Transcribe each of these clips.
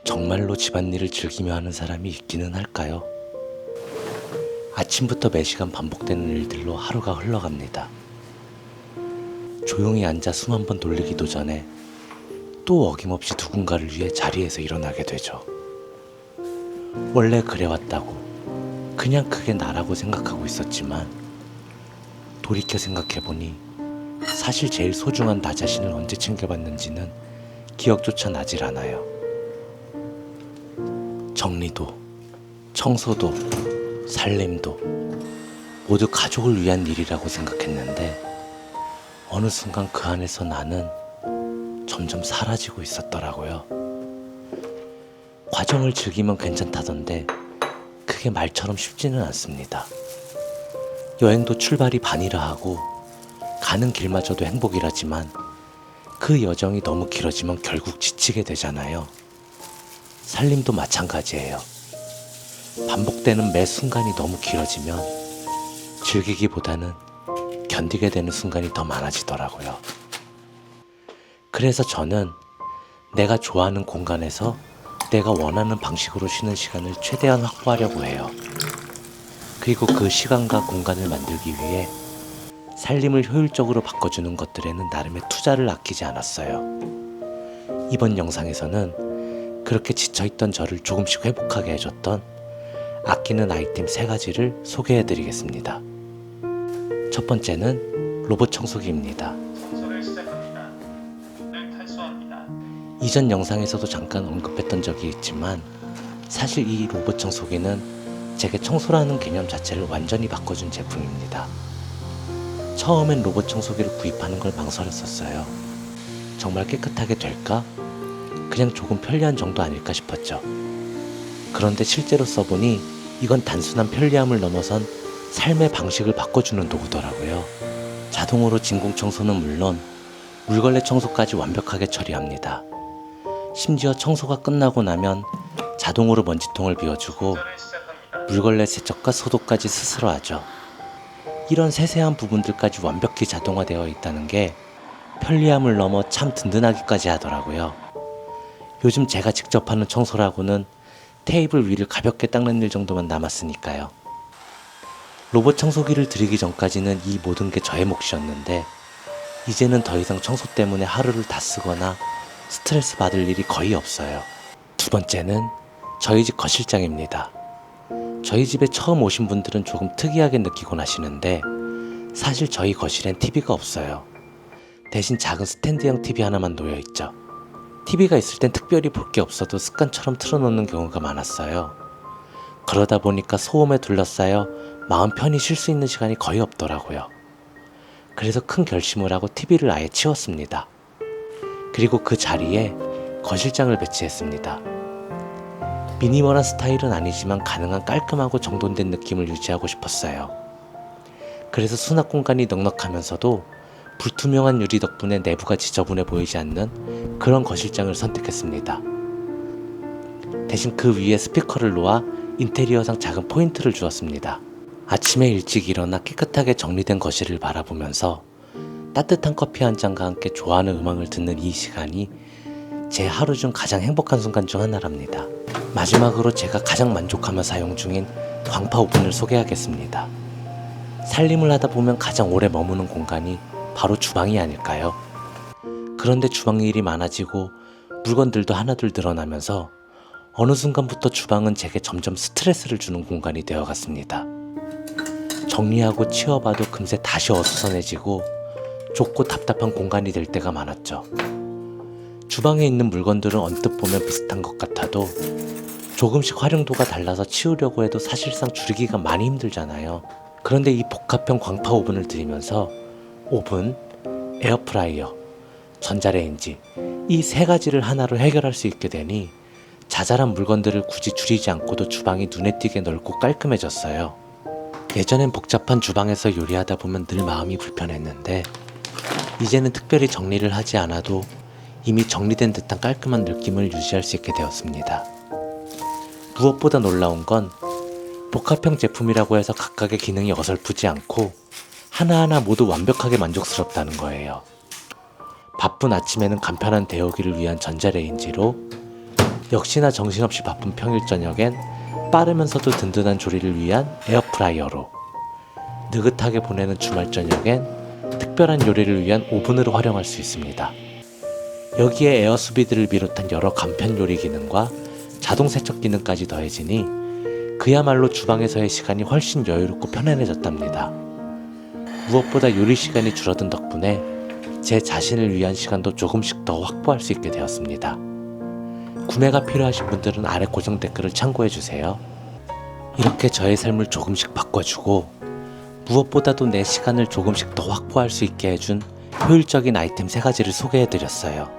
정말로 집안일을 즐기며 하는 사람이 있기는 할까요? 아침부터 매시간 반복되는 일들로 하루가 흘러갑니다. 조용히 앉아 숨 한 번 돌리기도 전에 또 어김없이 누군가를 위해 자리에서 일어나게 되죠. 원래 그래왔다고 그냥 그게 나라고 생각하고 있었지만 돌이켜 생각해보니 사실 제일 소중한 나 자신을 언제 챙겨봤는지는 기억조차 나질 않아요. 정리도, 청소도, 살림도 모두 가족을 위한 일이라고 생각했는데 어느 순간 그 안에서 나는 점점 사라지고 있었더라고요. 과정을 즐기면 괜찮다던데 그게 말처럼 쉽지는 않습니다. 여행도 출발이 반이라 하고 가는 길마저도 행복이라지만 그 여정이 너무 길어지면 결국 지치게 되잖아요. 살림도 마찬가지예요. 반복되는 매 순간이 너무 길어지면 즐기기보다는 견디게 되는 순간이 더 많아지더라고요. 그래서 저는 내가 좋아하는 공간에서 내가 원하는 방식으로 쉬는 시간을 최대한 확보하려고 해요. 그리고 그 시간과 공간을 만들기 위해 살림을 효율적으로 바꿔주는 것들에는 나름의 투자를 아끼지 않았어요. 이번 영상에서는 그렇게 지쳐있던 저를 조금씩 회복하게 해줬던 아끼는 아이템 3가지를 소개해드리겠습니다. 첫 번째는 로봇 청소기입니다. 청소를 시작합니다. 문을 탈수합니다. 이전 영상에서도 잠깐 언급했던 적이 있지만 사실 이 로봇 청소기는 제게 청소라는 개념 자체를 완전히 바꿔준 제품입니다. 처음엔 로봇 청소기를 구입하는 걸 망설였었어요. 정말 깨끗하게 될까? 그냥 조금 편리한 정도 아닐까 싶었죠. 그런데 실제로 써보니 이건 단순한 편리함을 넘어선 삶의 방식을 바꿔주는 도구더라고요. 자동으로 진공 청소는 물론 물걸레 청소까지 완벽하게 처리합니다. 심지어 청소가 끝나고 나면 자동으로 먼지통을 비워주고 청소를 시작합니다. 물걸레 세척과 소독까지 스스로 하죠. 이런 세세한 부분들까지 완벽히 자동화되어 있다는 게 편리함을 넘어 참 든든하기까지 하더라고요. 요즘 제가 직접 하는 청소라고는 테이블 위를 가볍게 닦는 일 정도만 남았으니까요. 로봇 청소기를 들이기 전까지는 이 모든 게 저의 몫이었는데 이제는 더 이상 청소 때문에 하루를 다 쓰거나 스트레스 받을 일이 거의 없어요. 두 번째는 저희 집 거실장입니다. 저희 집에 처음 오신 분들은 조금 특이하게 느끼곤 하시는데 사실 저희 거실엔 TV가 없어요. 대신 작은 스탠드형 TV 하나만 놓여 있죠. TV가 있을 땐 특별히 볼 게 없어도 습관처럼 틀어놓는 경우가 많았어요. 그러다 보니까 소음에 둘러싸여 마음 편히 쉴 수 있는 시간이 거의 없더라고요. 그래서 큰 결심을 하고 TV를 아예 치웠습니다. 그리고 그 자리에 거실장을 배치했습니다. 미니멀한 스타일은 아니지만 가능한 깔끔하고 정돈된 느낌을 유지하고 싶었어요. 그래서 수납 공간이 넉넉하면서도 불투명한 유리 덕분에 내부가 지저분해 보이지 않는 그런 거실장을 선택했습니다. 대신 그 위에 스피커를 놓아 인테리어상 작은 포인트를 주었습니다. 아침에 일찍 일어나 깨끗하게 정리된 거실을 바라보면서 따뜻한 커피 한 잔과 함께 좋아하는 음악을 듣는 이 시간이 제 하루 중 가장 행복한 순간 중 하나랍니다. 마지막으로 제가 가장 만족하며 사용 중인 광파 오븐을 소개하겠습니다. 살림을 하다 보면 가장 오래 머무는 공간이 바로 주방이 아닐까요? 그런데 주방 일이 많아지고 물건들도 하나둘 늘어나면서 어느 순간부터 주방은 제게 점점 스트레스를 주는 공간이 되어갔습니다. 정리하고 치워봐도 금세 다시 어수선해지고 좁고 답답한 공간이 될 때가 많았죠. 주방에 있는 물건들은 언뜻 보면 비슷한 것 같아도 조금씩 활용도가 달라서 치우려고 해도 사실상 줄이기가 많이 힘들잖아요. 그런데 이 복합형 광파 오븐을 들이면서 오븐, 에어프라이어, 전자레인지 이 3가지를 하나로 해결할 수 있게 되니 자잘한 물건들을 굳이 줄이지 않고도 주방이 눈에 띄게 넓고 깔끔해졌어요. 예전엔 복잡한 주방에서 요리하다 보면 늘 마음이 불편했는데 이제는 특별히 정리를 하지 않아도 이미 정리된 듯한 깔끔한 느낌을 유지할 수 있게 되었습니다. 무엇보다 놀라운 건 복합형 제품이라고 해서 각각의 기능이 어설프지 않고 하나하나 모두 완벽하게 만족스럽다는 거예요. 바쁜 아침에는 간편한 데우기를 위한 전자레인지로 역시나 정신없이 바쁜 평일 저녁엔 빠르면서도 든든한 조리를 위한 에어프라이어로, 느긋하게 보내는 주말 저녁엔 특별한 요리를 위한 오븐으로 활용할 수 있습니다. 여기에 에어수비드를 비롯한 여러 간편 요리 기능과 자동 세척 기능까지 더해지니 그야말로 주방에서의 시간이 훨씬 여유롭고 편안해졌답니다. 무엇보다 요리 시간이 줄어든 덕분에 제 자신을 위한 시간도 조금씩 더 확보할 수 있게 되었습니다. 구매가 필요하신 분들은 아래 고정 댓글을 참고해주세요. 이렇게 저의 삶을 조금씩 바꿔주고 무엇보다도 내 시간을 조금씩 더 확보할 수 있게 해준 효율적인 아이템 3가지를 소개해드렸어요.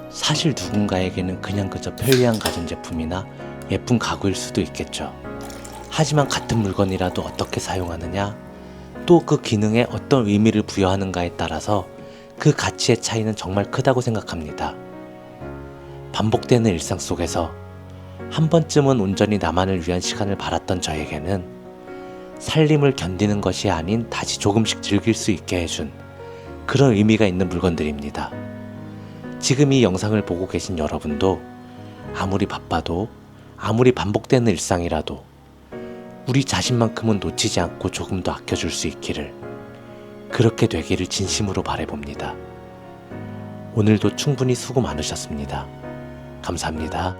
사실 누군가에게는 그냥 그저 편리한 가전제품이나 예쁜 가구일 수도 있겠죠. 하지만 같은 물건이라도 어떻게 사용하느냐, 또 그 기능에 어떤 의미를 부여하는가에 따라서 그 가치의 차이는 정말 크다고 생각합니다. 반복되는 일상 속에서 한 번쯤은 온전히 나만을 위한 시간을 바랐던 저에게는 살림을 견디는 것이 아닌 다시 조금씩 즐길 수 있게 해준 그런 의미가 있는 물건들입니다. 지금 이 영상을 보고 계신 여러분도 아무리 바빠도 아무리 반복되는 일상이라도 우리 자신만큼은 놓치지 않고 조금 더 아껴줄 수 있기를, 그렇게 되기를 진심으로 바라봅니다. 오늘도 충분히 수고 많으셨습니다. 감사합니다.